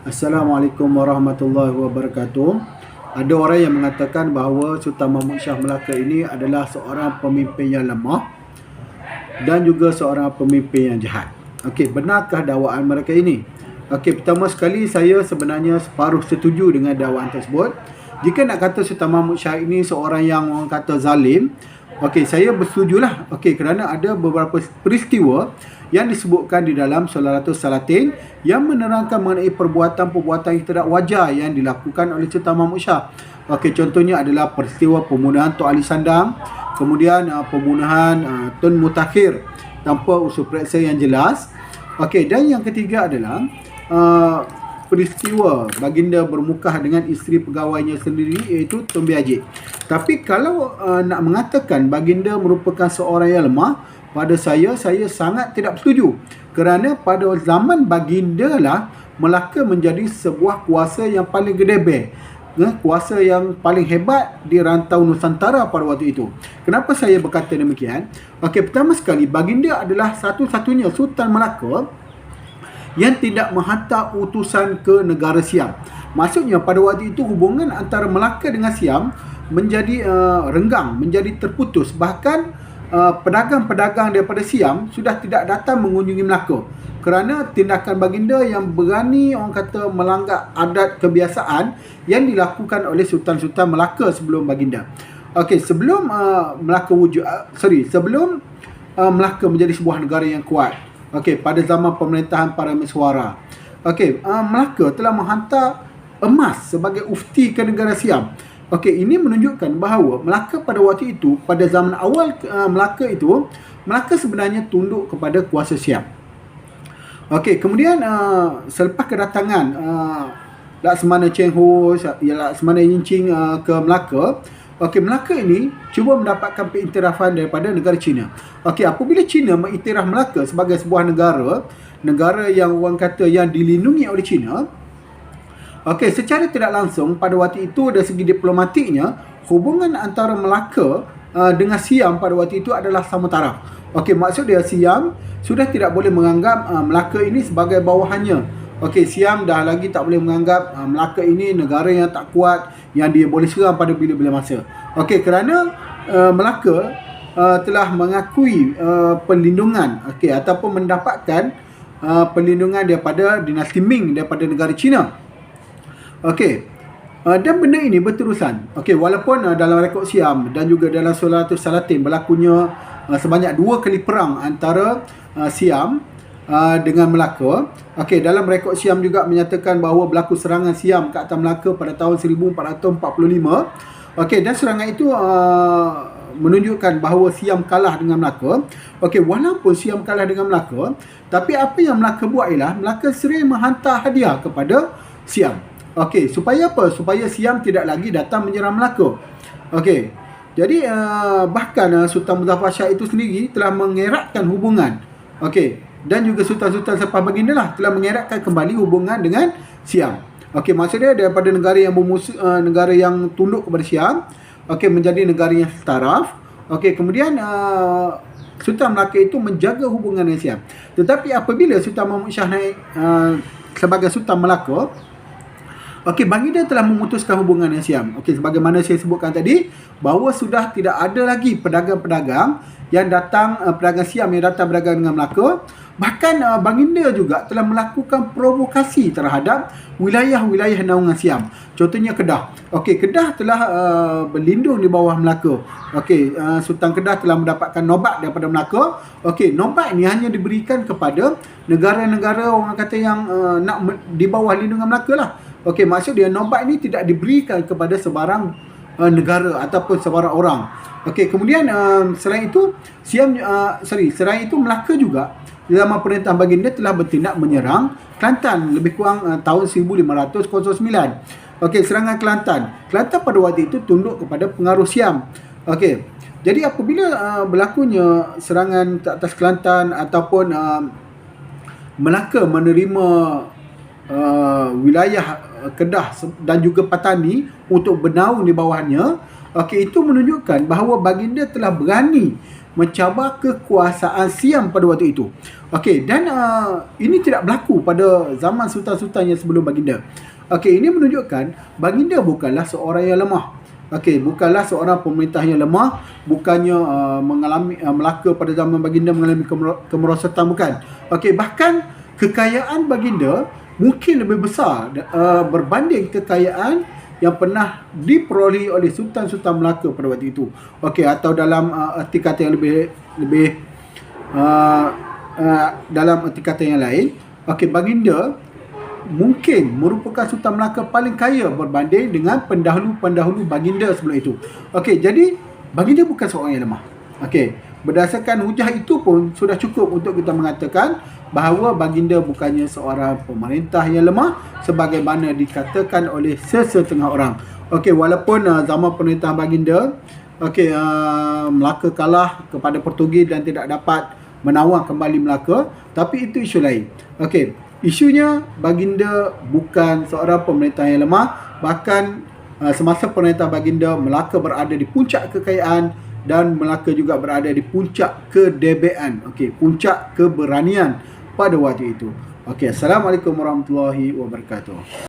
Assalamualaikum warahmatullahi wabarakatuh. Ada orang yang mengatakan bahawa Sultan Mahmud Shah Melaka ini adalah seorang pemimpin yang lemah dan juga seorang pemimpin yang jahat. Okey, benarkah dakwaan mereka ini? Okey, pertama sekali saya sebenarnya separuh setuju dengan dakwaan tersebut. Jika nak kata Sultan Mahmud Shah ini seorang yang orang kata zalim, okey, saya bersetujulah. Okey, kerana ada beberapa peristiwa yang disebutkan di dalam Salaratus Salatin yang menerangkan mengenai perbuatan-perbuatan yang tidak wajar yang dilakukan oleh Sultan Mahmud Shah. Okey, contohnya adalah peristiwa pembunuhan Tok Ali Sandang, kemudian pembunuhan Tun Mutakhir tanpa usul periksa yang jelas. Okey, dan yang ketiga adalah peristiwa baginda bermukah dengan isteri pegawainya sendiri iaitu Tun Biajik. Tapi kalau nak mengatakan baginda merupakan seorang yang lemah, pada saya sangat tidak setuju. Kerana pada zaman baginda lah Melaka menjadi sebuah kuasa yang paling gedebel, kuasa yang paling hebat di rantau Nusantara pada waktu itu. Kenapa saya berkata demikian? Okey, pertama sekali baginda adalah satu-satunya Sultan Melaka yang tidak menghantar utusan ke negara Siam. Maksudnya pada waktu itu hubungan antara Melaka dengan Siam menjadi renggang, menjadi terputus. Bahkan pedagang-pedagang daripada Siam sudah tidak datang mengunjungi Melaka kerana tindakan baginda yang berani orang kata melanggar adat kebiasaan yang dilakukan oleh Sultan-Sultan Melaka sebelum baginda. Okey, sebelum sebelum Melaka menjadi sebuah negara yang kuat. Okey, pada zaman pemerintahan para Meswara. Okey, Melaka telah menghantar emas sebagai ufti ke negara Siam. Okey, ini menunjukkan bahawa Melaka pada waktu itu, pada zaman awal Melaka sebenarnya tunduk kepada kuasa Siam. Okey, kemudian selepas kedatangan Laksamana Cheng Ho, Laksamana Yincing ke Melaka, okey, Melaka ini cuba mendapatkan pengiktirafan daripada negara China. Okey, apabila China mengiktiraf Melaka sebagai sebuah negara yang orang kata yang dilindungi oleh China, okey, secara tidak langsung pada waktu itu dari segi diplomatiknya hubungan antara Melaka dengan Siam pada waktu itu adalah sama taraf. Okey, maksud dia Siam sudah tidak boleh menganggap Melaka ini sebagai bawahannya. Okey, Siam dah lagi tak boleh menganggap Melaka ini negara yang tak kuat yang dia boleh serang pada bila-bila masa. Okey, kerana Melaka telah mengakui perlindungan, okey, ataupun mendapatkan perlindungan daripada dinasti Ming daripada negara China. Okey, dan benda ini berterusan. Okey, walaupun dalam rekod Siam dan juga dalam Salaratus Salatin berlakunya sebanyak 2 kali perang antara Siam dengan Melaka. Okey, dalam rekod Siam juga menyatakan bahawa berlaku serangan Siam ke atas Melaka pada tahun 1445. Okey, dan serangan itu menunjukkan bahawa Siam kalah dengan Melaka. Okey, walaupun Siam kalah dengan Melaka, tapi apa yang Melaka buat ialah Melaka sering menghantar hadiah kepada Siam. Okey, supaya apa? Supaya Siam tidak lagi datang menyerang Melaka. Okey, jadi bahkan Sultan Muzaffar Shah itu sendiri telah mengeratkan hubungan. Okey, dan juga sultan-sultan selepas baginda lah telah mengeratkan kembali hubungan dengan Siam. Okey, maksudnya daripada negara yang bermusuh, negara yang tunduk kepada Siam, okey, menjadi negara yang setaraf. Okey, kemudian Sultan Melaka itu menjaga hubungan dengan Siam. Tetapi apabila Sultan Mahmud Shah naik sebagai Sultan Melaka, okey, baginda telah memutuskan hubungan dengan Siam. Okey, sebagaimana saya sebutkan tadi, bahawa sudah tidak ada lagi pedagang-pedagang yang datang, pedagang Siam yang datang berdagang dengan Melaka. Bahkan baginda juga telah melakukan provokasi terhadap wilayah-wilayah naungan Siam. Contohnya Kedah. Okey, Kedah telah berlindung di bawah Melaka. Okey, Sultan Kedah telah mendapatkan nobat daripada Melaka. Okey, nobat ini hanya diberikan kepada negara-negara orang kata yang nak di bawah lindungan Melaka lah. Okey, maksud dia nobat ini tidak diberikan kepada sebarang negara ataupun sebarang orang. Okey, kemudian selain itu selain itu Melaka juga di zaman pemerintahan baginda telah bertindak menyerang Kelantan lebih kurang tahun 1509. Okey, serangan Kelantan. Kelantan pada waktu itu tunduk kepada pengaruh Siam. Okey, jadi apabila berlakunya serangan ke atas Kelantan ataupun Melaka menerima wilayah Kedah dan juga Patani untuk bernaung di bawahnya, okey, itu menunjukkan bahawa baginda telah berani mencabar kekuasaan Siam pada waktu itu. Okey, dan ini tidak berlaku pada zaman sultan-sultan yang sebelum baginda. Okey, ini menunjukkan baginda bukanlah seorang yang lemah. Okey, bukanlah seorang pemerintah yang lemah, bukannya mengalami Melaka pada zaman baginda mengalami kemerosotan, bukan. Okey, bahkan kekayaan baginda mungkin lebih besar berbanding kekayaan yang pernah diperolehi oleh sultan-sultan Melaka pada waktu itu. Okey, atau dalam erti kata yang lebih dalam erti kata yang lain, okey, baginda mungkin merupakan sultan Melaka paling kaya berbanding dengan pendahulu-pendahulu baginda sebelum itu. Okey, jadi baginda bukan seorang yang lemah. Okey, berdasarkan hujah itu pun sudah cukup untuk kita mengatakan bahawa baginda bukannya seorang pemerintah yang lemah sebagaimana dikatakan oleh sesetengah orang. Okey, walaupun zaman pemerintahan baginda, okey, Melaka kalah kepada Portugis dan tidak dapat menawar kembali Melaka, tapi itu isu lain. Okey, isunya baginda bukan seorang pemerintah yang lemah, bahkan semasa pemerintahan baginda Melaka berada di puncak kekayaan dan Melaka juga berada di puncak kedebean, okey, puncak keberanian pada waktu itu. Okey, Assalamualaikum warahmatullahi wabarakatuh.